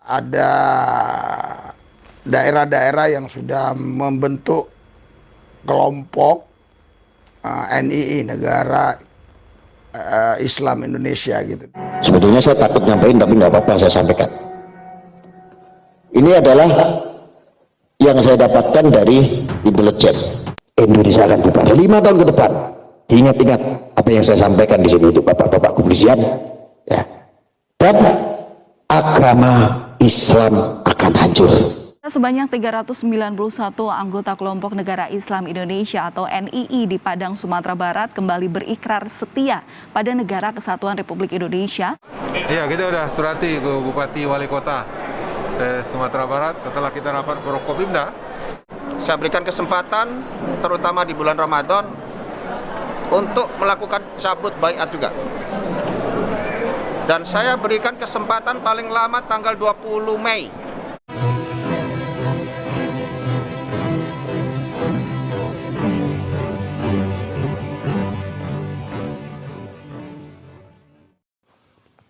ada daerah-daerah yang sudah membentuk kelompok NII, Negara Islam Indonesia gitu. Sebetulnya saya takut nyampein, tapi nggak apa-apa, saya sampaikan. Ini adalah yang saya dapatkan dari intelijen. Indonesia akan bubar 5 tahun ke depan. Ingat-ingat apa yang saya sampaikan di sini untuk bapak-bapak kepolisian, ya. Dan agama Islam akan hancur. Sebanyak 391 anggota kelompok Negara Islam Indonesia atau NII di Padang, Sumatera Barat kembali berikrar setia pada Negara Kesatuan Republik Indonesia. Iya, kita udah surati ke Bupati Wali Kota Sumatera Barat setelah kita rapat Prokopimda. Saya berikan kesempatan, terutama di bulan Ramadan, untuk melakukan cabut baiat juga. Dan saya berikan kesempatan paling lama tanggal 20 Mei.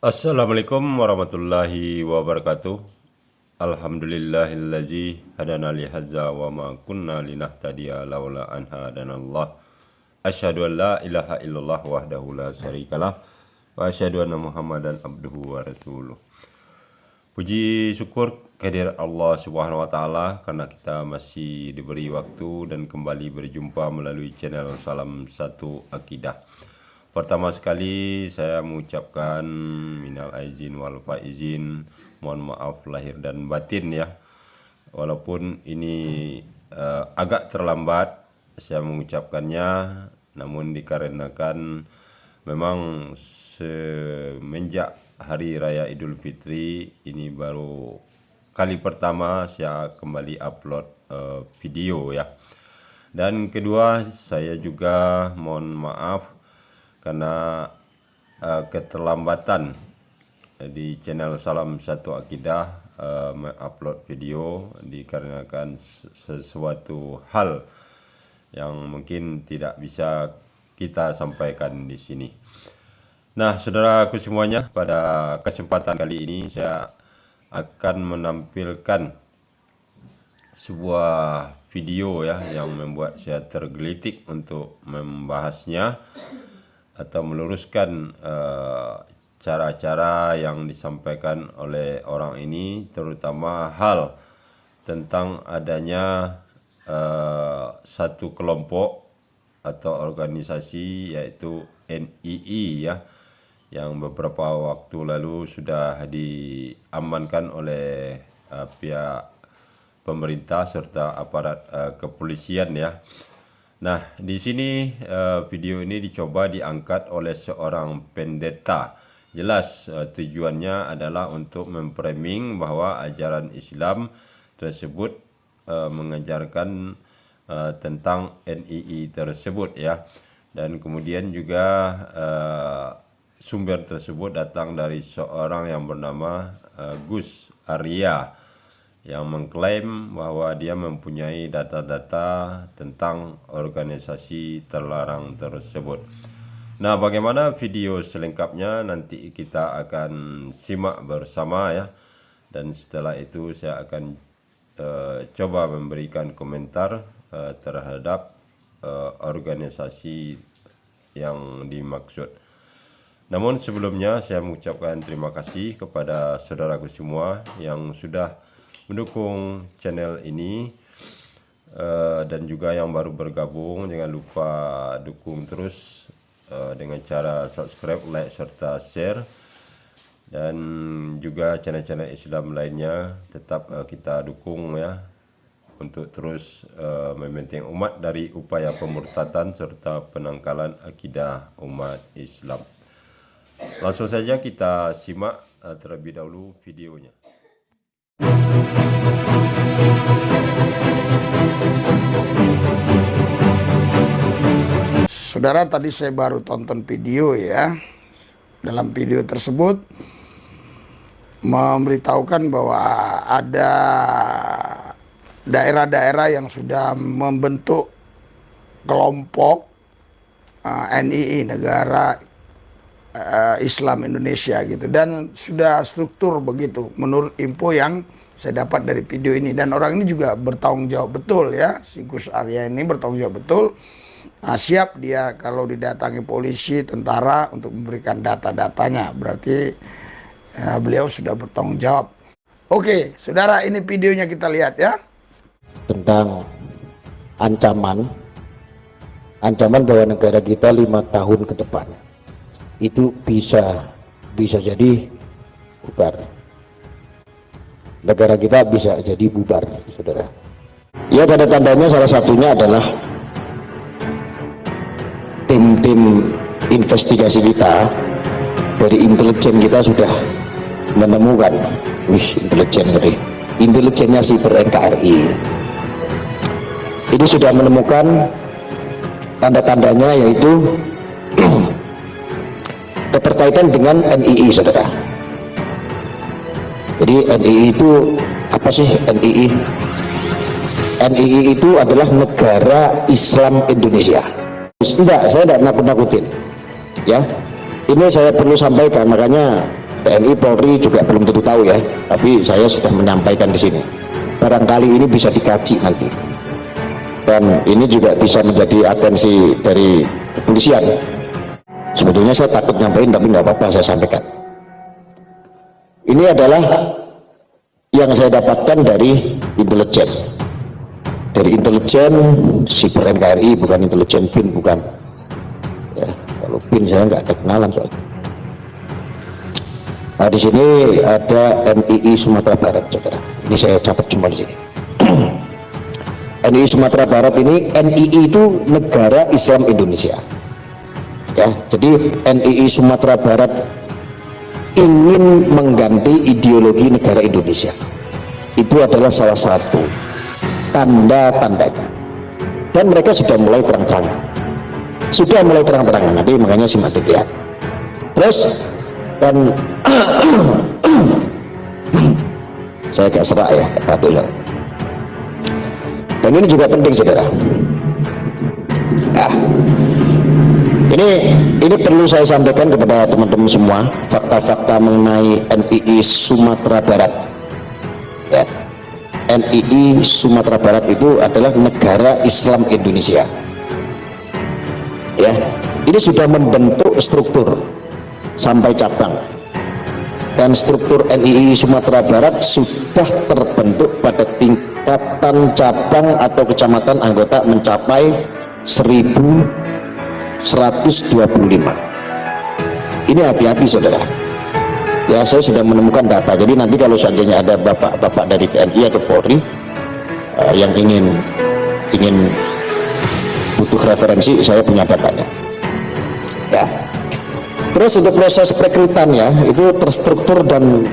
Assalamualaikum warahmatullahi wabarakatuh. Alhamdulillahillazi hadana li hadza wa ma kunna linahtadiya laula an hadanallah. Asyhadu an la ilaha illallah wahdahu la syarikalah wa asyhadu anna Muhammadan abduhu wa rasuluh. Puji syukur kehadirat Allah Subhanahu wa taala karena kita masih diberi waktu dan kembali berjumpa melalui channel Salam Satu Akidah. Pertama sekali saya mengucapkan minal aizin wal faizin, mohon maaf lahir dan batin ya. Walaupun ini agak terlambat saya mengucapkannya, namun dikarenakan memang semenjak Hari Raya Idul Fitri ini baru kali pertama saya kembali upload video ya. Dan kedua, saya juga mohon maaf karena keterlambatan di channel Salam Satu Akidah mengupload video dikarenakan sesuatu hal yang mungkin tidak bisa kita sampaikan di sini. Nah, saudaraku semuanya, pada kesempatan kali ini saya akan menampilkan sebuah video ya yang membuat saya tergelitik untuk membahasnya atau meluruskan cara-cara yang disampaikan oleh orang ini, terutama hal tentang adanya satu kelompok atau organisasi yaitu NII ya, yang beberapa waktu lalu sudah diamankan oleh pihak pemerintah serta aparat kepolisian ya. Nah, di sini video ini dicoba diangkat oleh seorang pendeta. Jelas tujuannya adalah untuk memframing bahwa ajaran Islam tersebut mengajarkan tentang NII tersebut ya. Dan kemudian juga sumber tersebut datang dari seorang yang bernama Gus Arya, yang mengklaim bahwa dia mempunyai data-data tentang organisasi terlarang tersebut. Nah, bagaimana video selengkapnya nanti kita akan simak bersama ya. Dan setelah itu saya akan coba memberikan komentar terhadap organisasi yang dimaksud. Namun sebelumnya saya mengucapkan terima kasih kepada saudaraku semua yang sudah mendukung channel ini, dan juga yang baru bergabung, jangan lupa dukung terus dengan cara subscribe, like, serta share. Dan juga channel-channel Islam lainnya tetap kita dukung ya, untuk terus membentengi umat dari upaya pemurtadan serta penangkalan akidah umat Islam. Langsung saja kita simak terlebih dahulu videonya. Saudara, tadi saya baru tonton video ya. Dalam video tersebut memberitahukan bahwa ada daerah-daerah yang sudah membentuk kelompok NII, Negara Islam Indonesia gitu, dan sudah struktur begitu menurut info yang saya dapat dari video ini. Dan orang ini juga bertanggung jawab betul ya, si Gus Arya ini bertanggung jawab betul. Siap dia kalau didatangi polisi, tentara untuk memberikan data-datanya, berarti beliau sudah bertanggung jawab. Oke, saudara, ini videonya kita lihat ya. Tentang ancaman bahwa negara kita 5 tahun ke depan itu bisa jadi bubar. Negara kita bisa jadi bubar, saudara. Ya, tanda-tandanya salah satunya adalah tim investigasi kita dari intelijen kita sudah menemukan, intelijennya siber NKRI ini sudah menemukan tanda-tandanya, yaitu keterkaitan dengan NII, saudara. Jadi NII itu apa sih? NII itu adalah Negara Islam Indonesia. Enggak, saya tidak nakut-nakutin ya, ini saya perlu sampaikan, makanya TNI Polri juga belum tentu tahu ya, tapi saya sudah menyampaikan di sini. Barangkali ini bisa dikaji nanti, dan ini juga bisa menjadi atensi dari kepolisian. Sebetulnya saya takut nyampein, tapi nggak apa-apa, saya sampaikan. Ini adalah yang saya dapatkan dari intelijen, siber NKRI, bukan intelijen BIN, bukan ya, kalau BIN saya nggak ada kenalan soalnya. Nah, di sini ada NII Sumatera Barat, saudara. Ini saya catat cuma di sini. NII Sumatera Barat ini, NII itu Negara Islam Indonesia. Ya, jadi NII Sumatera Barat ingin mengganti ideologi negara Indonesia. Itu adalah salah satu tanda-tandanya. Dan mereka sudah mulai terang-terangan. Nanti makanya simak dulu ya. Terus, dan saya agak serak ya, batuk ya. Dan ini juga penting, saudara. Nah, ini perlu saya sampaikan kepada teman-teman semua, fakta-fakta mengenai NII Sumatera Barat. Ya, NII Sumatera Barat itu adalah Negara Islam Indonesia. Ya, ini sudah membentuk struktur sampai cabang, dan struktur NII Sumatera Barat sudah terbentuk pada tingkatan cabang atau kecamatan anggota mencapai 1.125. Ini hati-hati, saudara ya, saya sudah menemukan data. Jadi nanti kalau seandainya ada bapak-bapak dari TNI atau Polri yang ingin butuh referensi, saya punya datanya ya. Terus untuk proses perekrutannya itu terstruktur dan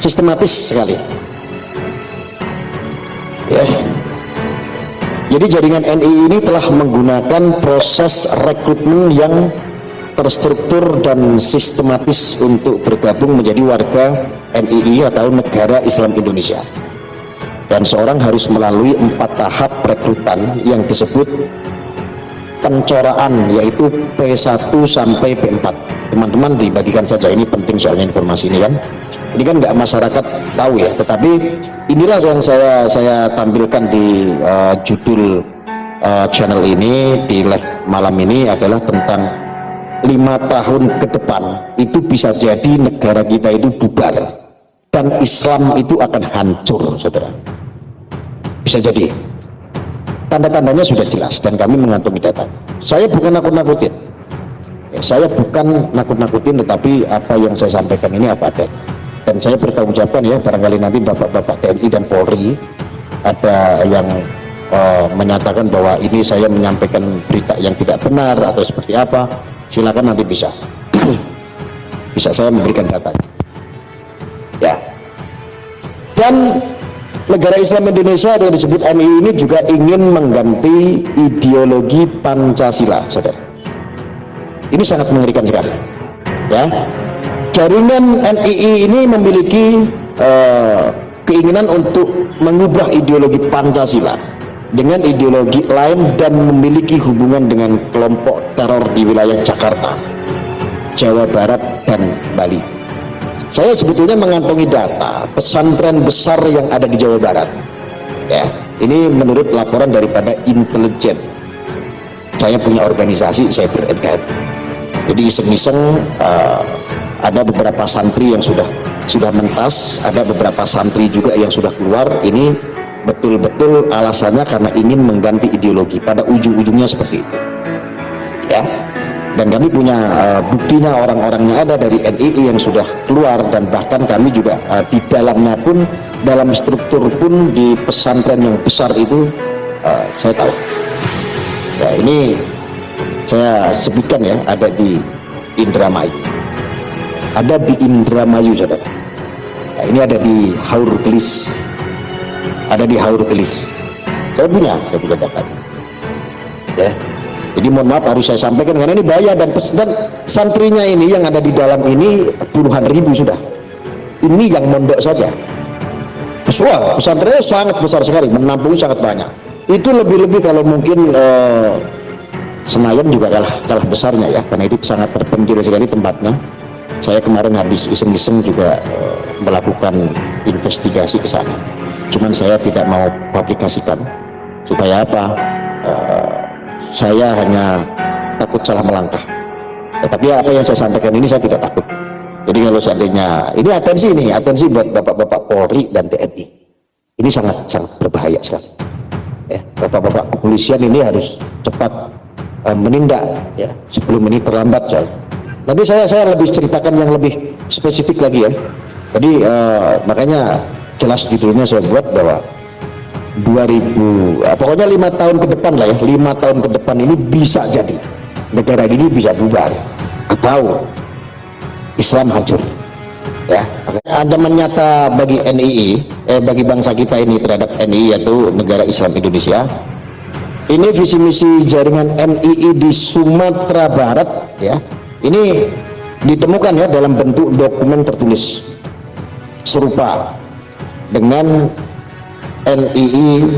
sistematis sekali ya. Jadi jaringan NII ini telah menggunakan proses rekrutmen yang terstruktur dan sistematis untuk bergabung menjadi warga NII atau Negara Islam Indonesia. Dan seorang harus melalui 4 tahap rekrutan yang disebut pencoraan, yaitu P1 sampai P4. Teman-teman dibagikan saja, ini penting soalnya informasi ini kan. Ini kan nggak masyarakat tahu ya, tetapi inilah yang saya tampilkan di judul channel ini di live malam ini adalah tentang 5 tahun ke depan itu bisa jadi negara kita itu bubar dan Islam itu akan hancur, saudara. Bisa jadi. Tanda-tandanya sudah jelas dan kami mengantongi data. Saya bukan nakut-nakutin. Saya bukan nakut-nakutin, tetapi apa yang saya sampaikan ini apa adanya. Dan saya bertanggung jawabkan ya, barangkali nanti bapak-bapak TNI dan Polri ada yang menyatakan bahwa ini saya menyampaikan berita yang tidak benar atau seperti apa, silakan nanti bisa saya memberikan data ya. Dan Negara Islam Indonesia yang disebut NII ini juga ingin mengganti ideologi Pancasila, saudara. Ini sangat mengerikan sekali ya. Jaringan NII ini memiliki keinginan untuk mengubah ideologi Pancasila dengan ideologi lain dan memiliki hubungan dengan kelompok teror di wilayah Jakarta, Jawa Barat, dan Bali. Saya sebetulnya mengantongi data pesantren besar yang ada di Jawa Barat. Ya, ini menurut laporan daripada intelijen. Saya punya organisasi, saya ber-NKRI. Jadi iseng-iseng ada beberapa santri yang sudah mentas, ada beberapa santri juga yang sudah keluar. Ini betul-betul alasannya karena ingin mengganti ideologi, pada ujung-ujungnya seperti itu ya. Dan kami punya buktinya, orang-orangnya ada dari NII yang sudah keluar, dan bahkan kami juga di dalamnya pun, dalam struktur pun di pesantren yang besar itu saya tahu ya. Ini saya sebutkan ya, ada di Indramayu, ada di Indramayu saudara. Nah, ini ada di Haur Gelis, ada di Haur Gelis. Saya punya data ya. Jadi mohon maaf harus saya sampaikan karena ini bahaya, dan santrinya ini yang ada di dalam ini puluhan ribu sudah. Ini yang mondok saja. Wah, pesantrennya sangat besar sekali, menampung sangat banyak. Itu lebih-lebih kalau mungkin Senayan juga kalah besarnya ya, karena itu sangat terpencil sekali tempatnya. Saya kemarin habis iseng-iseng juga melakukan investigasi ke sana. Cuman saya tidak mau publikasikan supaya apa? Saya hanya takut salah melangkah. Tetapi apa yang saya sampaikan ini saya tidak takut. Jadi kalau seandainya ini atensi buat bapak-bapak Polri dan TNI. Ini sangat berbahaya sekali. Ya, bapak-bapak kepolisian ini harus cepat menindak ya, sebelum ini terlambat. Nanti saya lebih ceritakan yang lebih spesifik lagi ya. Jadi makanya jelas judulnya saya buat bahwa 2000 pokoknya 5 tahun ke depan lah ya, 5 tahun ke depan ini bisa jadi negara ini bisa bubar atau Islam hancur ya. Ancaman nyata bagi NII bagi bangsa kita ini terhadap NII, yaitu Negara Islam Indonesia. Ini visi misi jaringan NII di Sumatera Barat ya. Ini ditemukan ya dalam bentuk dokumen tertulis serupa dengan NII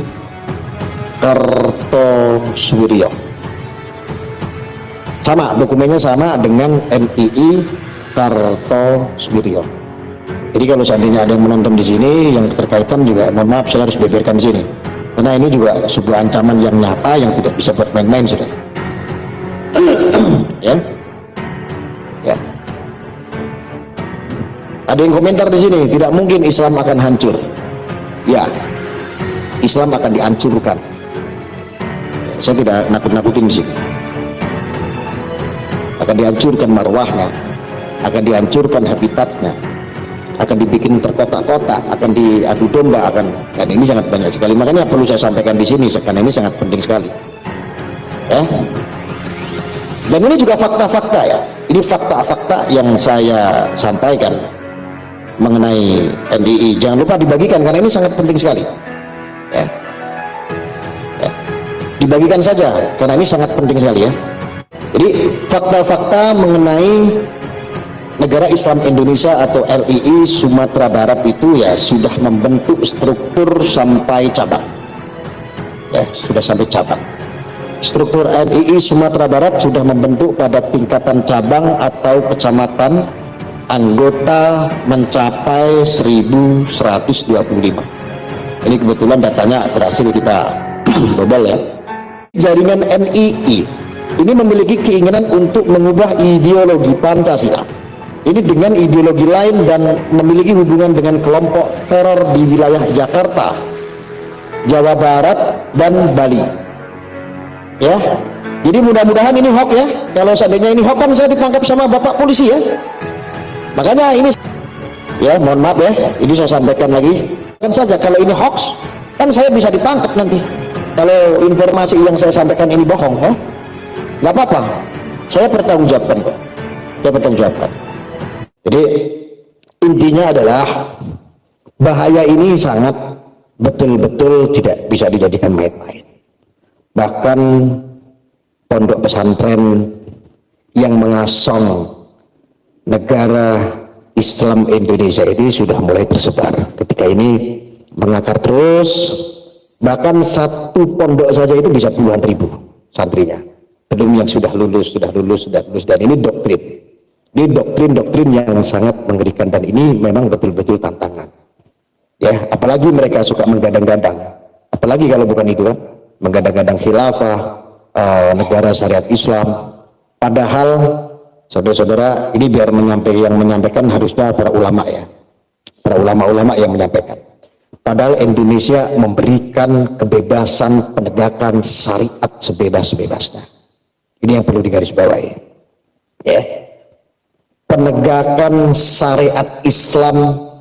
Kartosuwiryo. Sama, dokumennya sama dengan NII Kartosuwiryo. Jadi kalau seandainya ada yang menonton di sini yang terkaitan juga, mohon maaf saya harus beberkan di sini. Karena ini juga sebuah ancaman yang nyata yang tidak bisa buat main-main sudah. Ya. Ya. Ada yang komentar di sini, tidak mungkin Islam akan hancur. Ya. Islam akan dihancurkan. Saya tidak nakut-nakutin di sini. Akan dihancurkan marwahnya, akan dihancurkan habitatnya, akan dibikin terkotak-kotak, akan diadu domba, dan ini sangat banyak sekali. Makanya perlu saya sampaikan di sini karena ini sangat penting sekali. Ya. Dan ini juga fakta-fakta ya. Ini fakta-fakta yang saya sampaikan mengenai NII. Jangan lupa dibagikan karena ini sangat penting sekali. Ya. Ya. Dibagikan saja karena ini sangat penting sekali ya. Jadi fakta-fakta mengenai Negara Islam Indonesia atau LII Sumatera Barat itu ya sudah membentuk struktur sampai cabang ya, sudah sampai cabang. Struktur LII Sumatera Barat sudah membentuk pada tingkatan cabang atau kecamatan, anggota mencapai 1125. Ini kebetulan datanya berhasil kita bobol ya. Jaringan NII ini memiliki keinginan untuk mengubah ideologi Pancasila ini dengan ideologi lain dan memiliki hubungan dengan kelompok teror di wilayah Jakarta, Jawa Barat, dan Bali ya. Jadi mudah-mudahan ini hoax ya. Kalau seandainya ini hoax kan saya ditangkap sama bapak polisi ya. Makanya ini ya, mohon maaf ya, ini saya sampaikan lagi kan saja, kalau ini hoax kan saya bisa ditangkap nanti kalau informasi yang saya sampaikan ini bohong ya. Nggak apa-apa, saya bertanggung jawabkan kok, saya bertanggung jawabkan. Jadi intinya adalah bahaya ini sangat betul-betul tidak bisa dijadikan main-main. Bahkan pondok pesantren yang mengasong Negara Islam Indonesia ini sudah mulai tersebar. Ketika ini mengakar terus Bahkan satu pondok saja itu bisa puluhan ribu santrinya. Belum yang sudah lulus. Dan ini doktrin. Ini doktrin yang sangat mengerikan, dan ini memang betul-betul tantangan. Ya, apalagi mereka suka menggadang-gadang. Apalagi kalau bukan itu kan, menggadang-gadang khilafah, negara syariat Islam. Padahal saudara-saudara, ini biar yang menyampaikan harusnya para ulama ya. Para ulama-ulama yang menyampaikan. Padahal Indonesia memberikan kebebasan penegakan syariat sebebas-bebasnya. Ini yang perlu digarisbawahi. Ya. Penegakan syariat Islam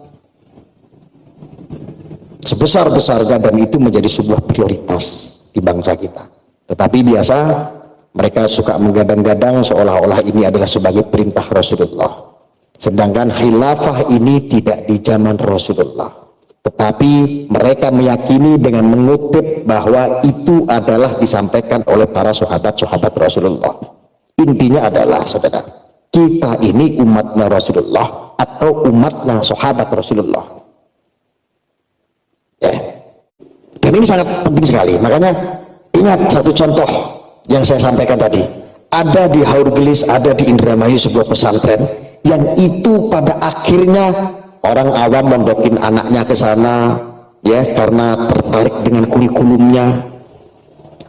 sebesar-besarnya, dan itu menjadi sebuah prioritas di bangsa kita. Tetapi biasa mereka suka menggadang-gadang seolah-olah ini adalah sebagai perintah Rasulullah. Sedangkan khilafah ini tidak di zaman Rasulullah. Tetapi mereka meyakini dengan mengutip bahwa itu adalah disampaikan oleh para sahabat-sahabat Rasulullah. Intinya adalah, saudara, kita ini umatnya Rasulullah atau umatnya sahabat Rasulullah. Ya. Dan ini sangat penting sekali. Makanya ingat satu contoh yang saya sampaikan tadi. Ada di Haurgelis, ada di Indramayu sebuah pesantren yang itu pada akhirnya orang awam mondokin anaknya ke sana ya karena tertarik dengan kurikulumnya.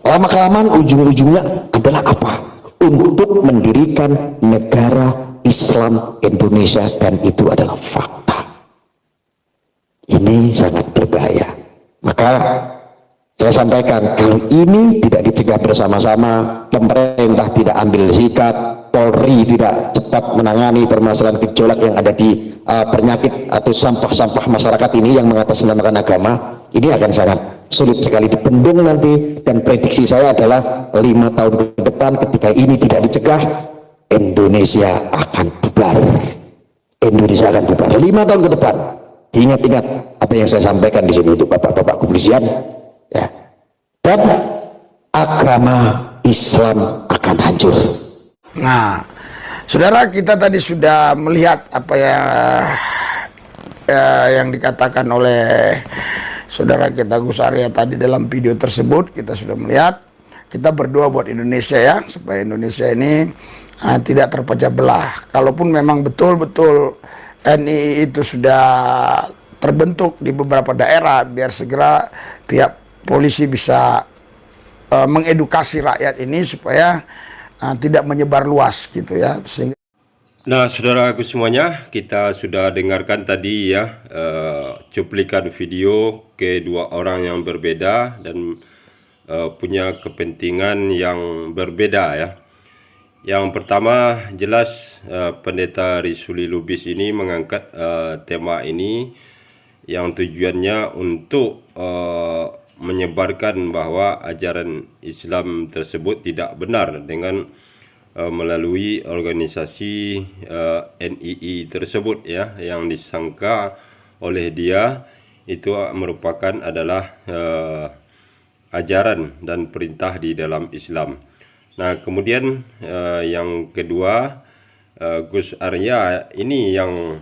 Lama-kelamaan ujung-ujungnya adalah apa? Untuk mendirikan negara Islam Indonesia, dan itu adalah fakta. Ini sangat berbahaya. Maka saya sampaikan, kalau ini tidak dicegah bersama-sama, pemerintah tidak ambil sikap, Polri tidak cepat menangani permasalahan gejolak yang ada di penyakit atau sampah-sampah masyarakat ini yang mengatasnamakan agama, ini akan sangat sulit sekali dibendung nanti. Dan prediksi saya adalah 5 tahun ke depan ketika ini tidak dicegah, Indonesia akan bubar. Indonesia akan bubar 5 tahun ke depan. Ingat-ingat apa yang saya sampaikan di sini untuk bapak-bapak kepolisian ya. Dan agama Islam akan hancur. Nah, saudara, kita tadi sudah melihat apa yang dikatakan oleh saudara kita Gus Arya tadi dalam video tersebut. Kita sudah melihat, kita berdoa buat Indonesia ya, supaya Indonesia ini tidak terpecah belah. Kalaupun memang betul-betul NII itu sudah terbentuk di beberapa daerah, biar segera pihak polisi bisa mengedukasi rakyat ini supaya tidak menyebar luas gitu ya. Sehingga... Nah, saudaraku semuanya, kita sudah dengarkan tadi ya cuplikan video kedua orang yang berbeda dan punya kepentingan yang berbeda ya. Yang pertama jelas Pendeta Risuli Lubis ini mengangkat tema ini yang tujuannya untuk menyebarkan bahwa ajaran Islam tersebut tidak benar dengan melalui organisasi NII tersebut ya, yang disangka oleh dia itu merupakan adalah ajaran dan perintah di dalam Islam. Nah, kemudian yang kedua, Gus Arya ini yang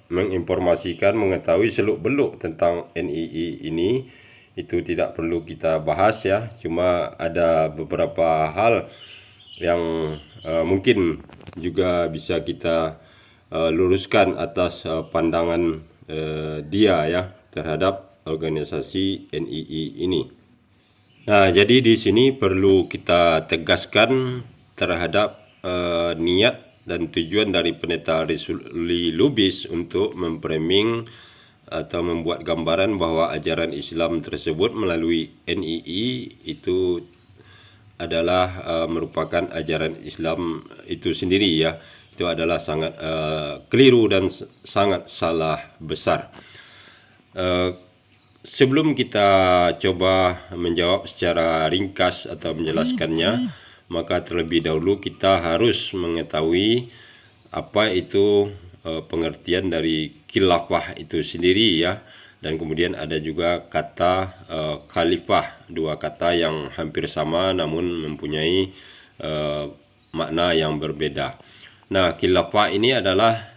menginformasikan, mengetahui seluk-beluk tentang NII ini, itu tidak perlu kita bahas ya. Cuma ada beberapa hal yang mungkin juga bisa kita luruskan atas pandangan dia ya terhadap organisasi NII ini. Nah, jadi di sini perlu kita tegaskan terhadap niat dan tujuan dari Pendeta Risuli Lubis untuk memframing atau membuat gambaran bahwa ajaran Islam tersebut melalui NII itu adalah merupakan ajaran Islam itu sendiri ya. Itu adalah sangat keliru dan sangat salah besar. Sebelum kita coba menjawab secara ringkas atau menjelaskannya, maka terlebih dahulu kita harus mengetahui apa itu pengertian dari khilafah itu sendiri ya. Dan kemudian ada juga kata khalifah, dua kata yang hampir sama namun mempunyai makna yang berbeda. Nah, khilafah ini adalah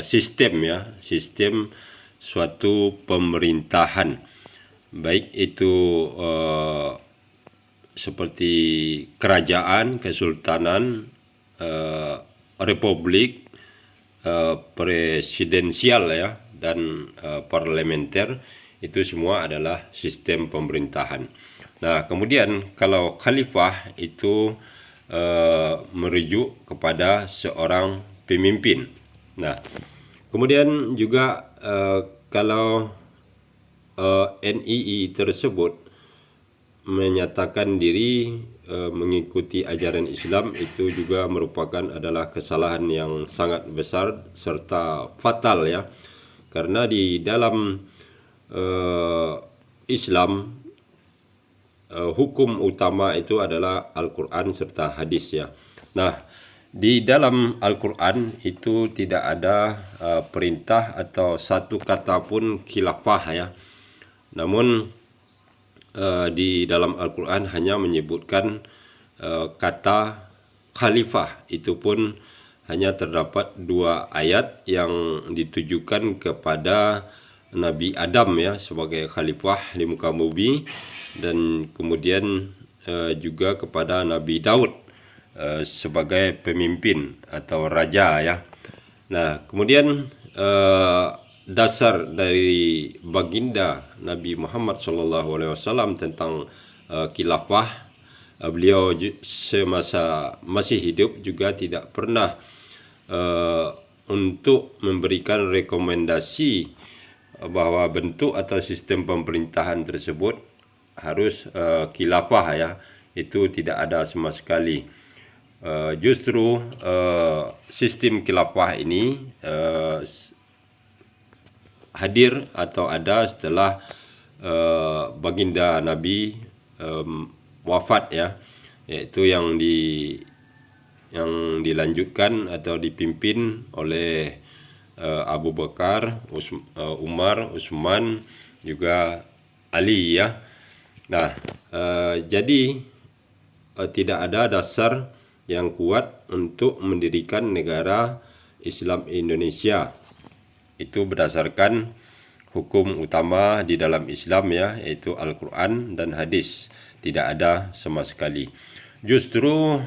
sistem ya, sistem suatu pemerintahan. baik itu seperti kerajaan, kesultanan, republik, presidensial ya, dan parlementer, itu semua adalah sistem pemerintahan. Nah, kemudian kalau khalifah itu merujuk kepada seorang pemimpin. Nah, kemudian juga kalau NII tersebut menyatakan diri mengikuti ajaran Islam, itu juga merupakan adalah kesalahan yang sangat besar serta fatal ya, karena di dalam Islam hukum utama itu adalah Al-Quran serta hadis ya. Nah, di dalam Al-Quran itu tidak ada perintah atau satu kata pun khilafah ya. Namun di dalam Al-Quran hanya menyebutkan kata khalifah. Itu pun hanya terdapat 2 ayat yang ditujukan kepada Nabi Adam ya sebagai khalifah di muka bumi, dan kemudian juga kepada Nabi Daud sebagai pemimpin atau raja ya. Nah, kemudian dasar dari baginda Nabi Muhammad SAW tentang khilafah, beliau semasa masih hidup juga tidak pernah untuk memberikan rekomendasi bahwa bentuk atau sistem pemerintahan tersebut harus khilafah ya. Itu tidak ada sama sekali. Justru sistem khilafah ini hadir atau ada setelah baginda Nabi wafat ya, yaitu yang dilanjutkan atau dipimpin oleh Abu Bakar, Umar, Utsman, juga Ali ya. Nah, jadi tidak ada dasar yang kuat untuk mendirikan negara Islam Indonesia. Itu berdasarkan hukum utama di dalam Islam ya, yaitu Al-Quran dan hadis. Tidak ada sama sekali. Justru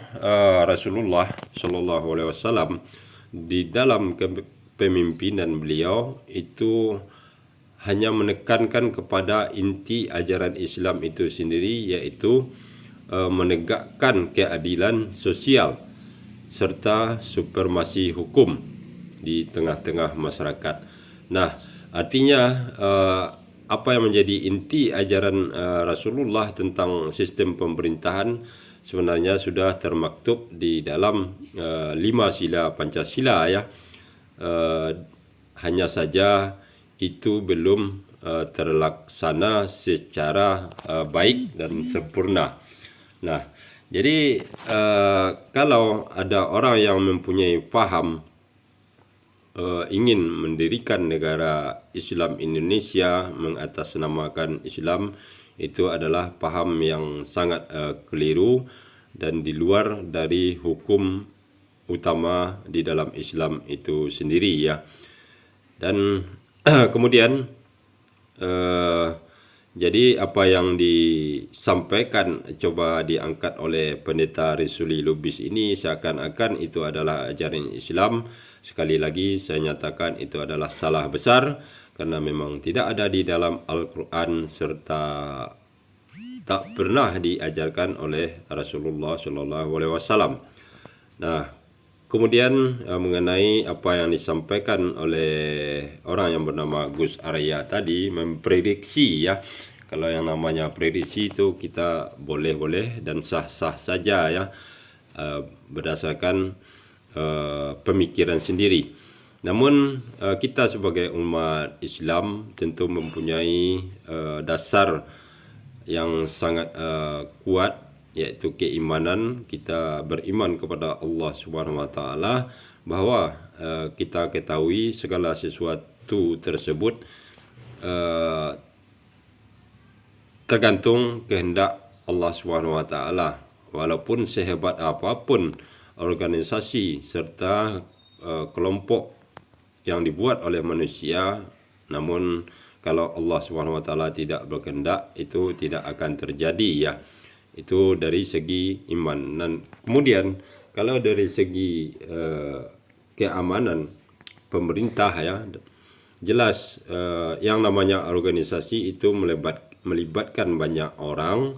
Rasulullah SAW di dalam kepemimpinan beliau itu hanya menekankan kepada inti ajaran Islam itu sendiri, yaitu menegakkan keadilan sosial serta supremasi hukum di tengah-tengah masyarakat. Nah, artinya apa yang menjadi inti ajaran Rasulullah tentang sistem pemerintahan sebenarnya sudah termaktub di dalam 5 sila Pancasila ya. Hanya saja itu belum terlaksana secara baik dan sempurna. Nah, jadi kalau ada orang yang mempunyai paham ingin mendirikan negara Islam Indonesia, mengatasnamakan Islam, itu adalah paham yang sangat keliru dan di luar dari hukum utama di dalam Islam itu sendiri ya. Dan kemudian jadi apa yang disampaikan coba diangkat oleh Pendeta Rizuli Lubis ini seakan-akan itu adalah ajaran Islam. Sekali lagi saya nyatakan itu adalah salah besar, karena memang tidak ada di dalam Al-Quran serta tak pernah diajarkan oleh Rasulullah SAW. Nah, kemudian mengenai apa yang disampaikan oleh orang yang bernama Gus Arya tadi, memprediksi ya. Kalau yang namanya prediksi itu kita boleh-boleh dan sah-sah saja ya, berdasarkan pemikiran sendiri. Namun kita sebagai umat Islam tentu mempunyai dasar yang sangat kuat, yaitu keimanan. Kita beriman kepada Allah Subhanahu wa taala bahwa kita ketahui segala sesuatu tersebut tergantung kehendak Allah Subhanahu wa taala. Walaupun sehebat apapun organisasi serta kelompok yang dibuat oleh manusia, namun kalau Allah SWT tidak berkehendak itu tidak akan terjadi ya. Itu dari segi iman. Dan kemudian kalau dari segi keamanan pemerintah ya, jelas yang namanya organisasi itu melibatkan banyak orang,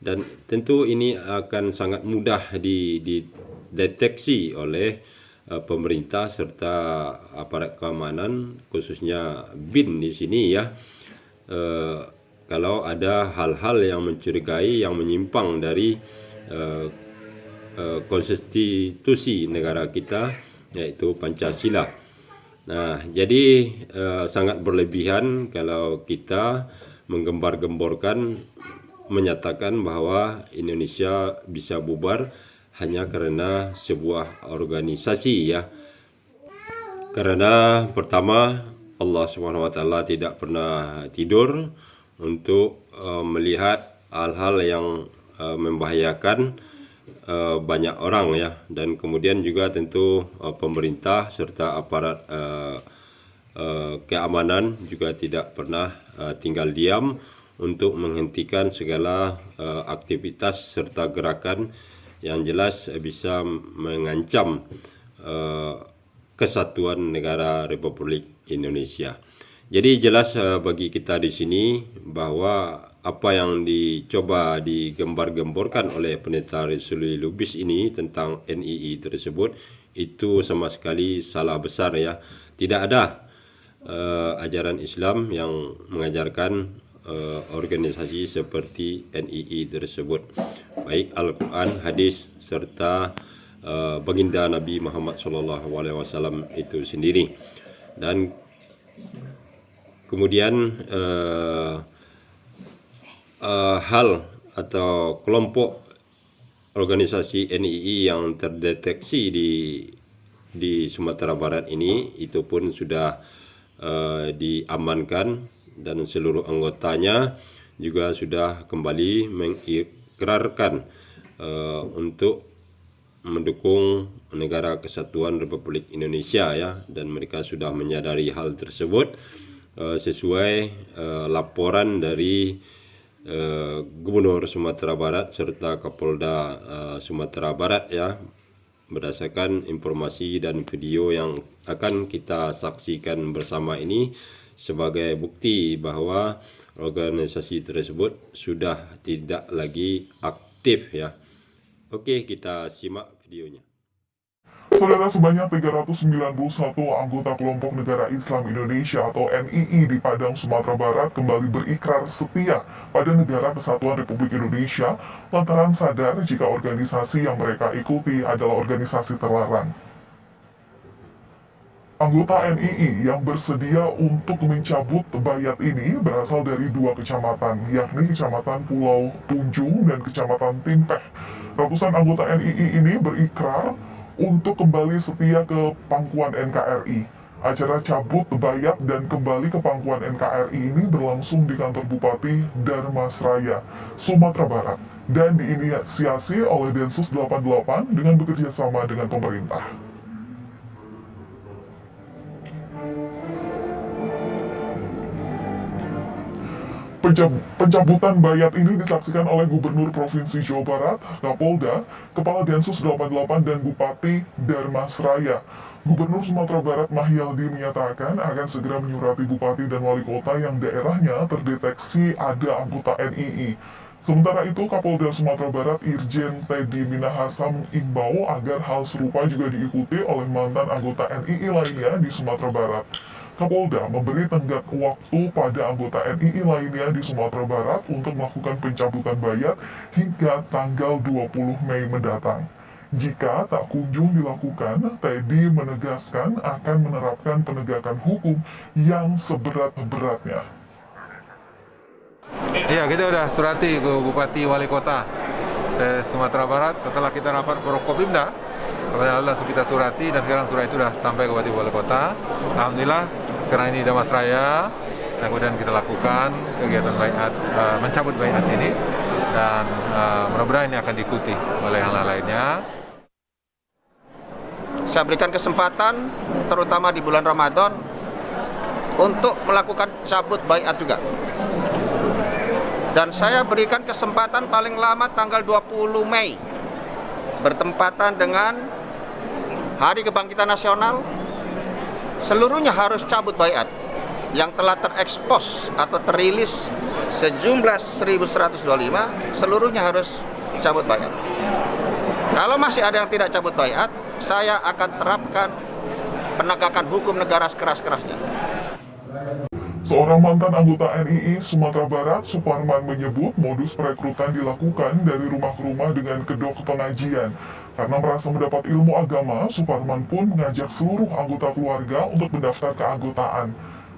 dan tentu ini akan sangat mudah dideteksi oleh pemerintah serta aparat keamanan, khususnya BIN di sini ya. Kalau ada hal-hal yang mencurigai, yang menyimpang dari konstitusi negara kita, yaitu Pancasila. Nah, jadi sangat berlebihan kalau kita menggembar-gemborkan menyatakan bahwa Indonesia bisa bubar hanya karena sebuah organisasi ya. Karena pertama, Allah SWT tidak pernah tidur untuk melihat hal-hal yang membahayakan banyak orang ya, dan kemudian juga tentu pemerintah serta aparat keamanan juga tidak pernah tinggal diam untuk menghentikan segala aktivitas serta gerakan yang jelas bisa mengancam kesatuan negara Republik Indonesia. Jadi jelas bagi kita di sini bahwa apa yang dicoba digembar-gemborkan oleh Pendeta Rusli Lubis ini tentang NII tersebut itu sama sekali salah besar ya. Tidak ada ajaran Islam yang mengajarkan organisasi seperti NII tersebut, baik Al-Quran, hadis serta baginda Nabi Muhammad SAW itu sendiri. Dan kemudian hal atau kelompok organisasi NII yang terdeteksi di Sumatera Barat ini itu pun sudah diamankan, dan seluruh anggotanya juga sudah kembali mengikrarkan untuk mendukung negara kesatuan Republik Indonesia ya, dan mereka sudah menyadari hal tersebut sesuai laporan dari Gubernur Sumatera Barat serta Kapolda Sumatera Barat ya, berdasarkan informasi dan video yang akan kita saksikan bersama ini sebagai bukti bahwa organisasi tersebut sudah tidak lagi aktif ya. Oke, kita simak videonya. Saudara, sebanyak 391 anggota kelompok negara Islam Indonesia atau NII di Padang, Sumatera Barat kembali berikrar setia pada negara kesatuan Republik Indonesia lantaran sadar jika organisasi yang mereka ikuti adalah organisasi terlarang. Anggota NII yang bersedia untuk mencabut bayat ini berasal dari dua kecamatan, yakni Kecamatan Pulau Tunjung dan Kecamatan Timpeh. Ratusan anggota NII ini berikrar untuk kembali setia ke pangkuan NKRI. Acara cabut bayat dan kembali ke pangkuan NKRI ini berlangsung di kantor Bupati Dharmasraya, Sumatera Barat, dan diinisiasi oleh Densus 88 dengan bekerjasama dengan pemerintah. Pencabutan bayat ini disaksikan oleh Gubernur Provinsi Jawa Barat, Kapolda, Kepala Densus 88 dan Bupati Dharmasraya. Gubernur Sumatera Barat Mahyaldi menyatakan akan segera menyurati Bupati dan Wali Kota yang daerahnya terdeteksi ada anggota NII. Sementara itu, Kapolda Sumatera Barat Irjen Teddy Minahasa mengimbau agar hal serupa juga diikuti oleh mantan anggota NII lainnya di Sumatera Barat. Kapolda memberi tenggat waktu pada anggota NII lainnya di Sumatera Barat untuk melakukan pencabutan bayat hingga tanggal 20 Mei mendatang. Jika tak kunjung dilakukan, Teddy menegaskan akan menerapkan penegakan hukum yang seberat-beratnya. Iya, kita sudah surati ke Bupati Wali Kota Sumatera Barat setelah kita rapat Prokopimda. Langsung kita surati, dan sekarang surat itu sudah sampai ke Bupati Wali Kota. Alhamdulillah, karena ini Dharmasraya, kemudian kita lakukan kegiatan bayat, mencabut bayat ini, dan mudah-mudahan ini akan diikuti oleh yang lainnya. Saya berikan kesempatan, terutama di bulan Ramadan, untuk melakukan cabut baiat juga. Dan saya berikan kesempatan paling lama tanggal 20 Mei bertempatan dengan Hari Kebangkitan Nasional, seluruhnya harus cabut baiat. Yang telah terekspos atau terilis sejumlah 1125, seluruhnya harus cabut baiat. Kalau masih ada yang tidak cabut baiat, saya akan terapkan penegakan hukum negara sekeras-kerasnya. Seorang mantan anggota NII Sumatera Barat, Suparman, menyebut modus perekrutan dilakukan dari rumah ke rumah dengan kedok pengajian. Karena merasa mendapat ilmu agama, Suparman pun mengajak seluruh anggota keluarga untuk mendaftar keanggotaan.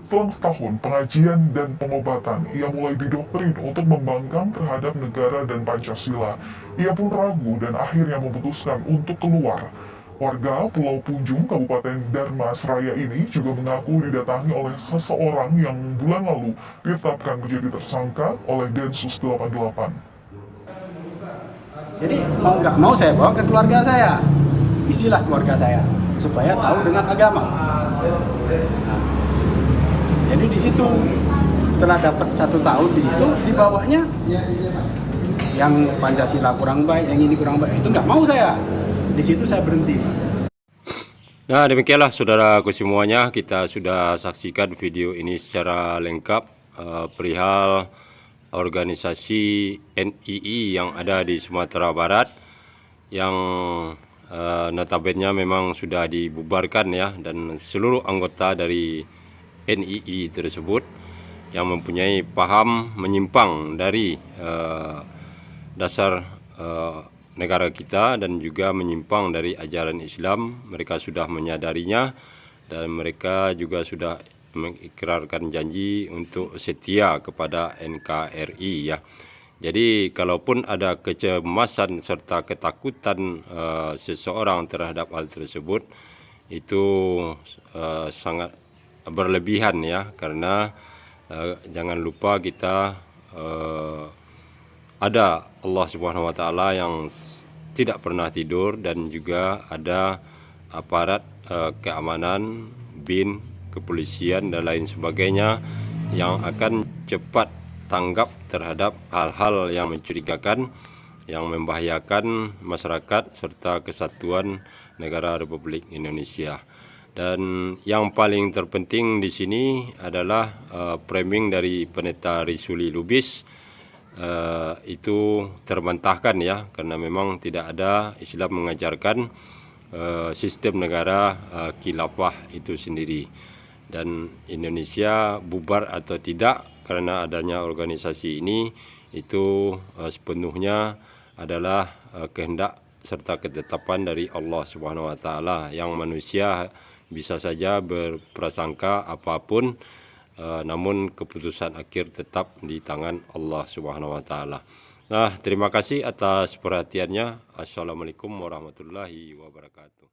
Selang setahun pengajian dan pengobatan, ia mulai didoktrin untuk membangkang terhadap negara dan Pancasila. Ia pun ragu dan akhirnya memutuskan untuk keluar. Warga Pulau Punjung, Kabupaten Dharmasraya ini juga mengaku didatangi oleh seseorang yang bulan lalu ditetapkan menjadi tersangka oleh Densus 88. Jadi mau nggak mau saya bawa ke keluarga saya, isilah keluarga saya supaya tahu dengan agama. Nah, jadi di situ setelah dapat 1 tahun di situ dibawanya yang Pancasila kurang baik, yang ini kurang baik, itu nggak mau saya. Di situ saya berhenti. Nah, demikianlah saudaraku semuanya, kita sudah saksikan video ini secara lengkap perihal organisasi NII yang ada di Sumatera Barat yang notabene memang sudah dibubarkan ya, dan seluruh anggota dari NII tersebut yang mempunyai paham menyimpang dari dasar negara kita dan juga menyimpang dari ajaran Islam. Mereka sudah menyadarinya dan mereka juga sudah mengikrarkan janji untuk setia kepada NKRI ya. Jadi kalaupun ada kecemasan serta ketakutan seseorang terhadap hal tersebut, itu sangat berlebihan ya, karena jangan lupa kita ada Allah Subhanahu wa Ta'ala yang tidak pernah tidur, dan juga ada aparat keamanan, BIN, kepolisian dan lain sebagainya yang akan cepat tanggap terhadap hal-hal yang mencurigakan, yang membahayakan masyarakat serta kesatuan negara Republik Indonesia. Dan yang paling terpenting di sini adalah framing dari Pendeta Risuli Lubis itu terbantahkan ya, karena memang tidak ada Islam mengajarkan sistem negara khilafah itu sendiri. Dan Indonesia bubar atau tidak karena adanya organisasi ini itu sepenuhnya adalah kehendak serta ketetapan dari Allah Subhanahu wa Ta'ala, yang manusia bisa saja berprasangka apapun, namun keputusan akhir tetap di tangan Allah Subhanahu wa Ta'ala. Nah, terima kasih atas perhatiannya. Assalamualaikum warahmatullahi wabarakatuh.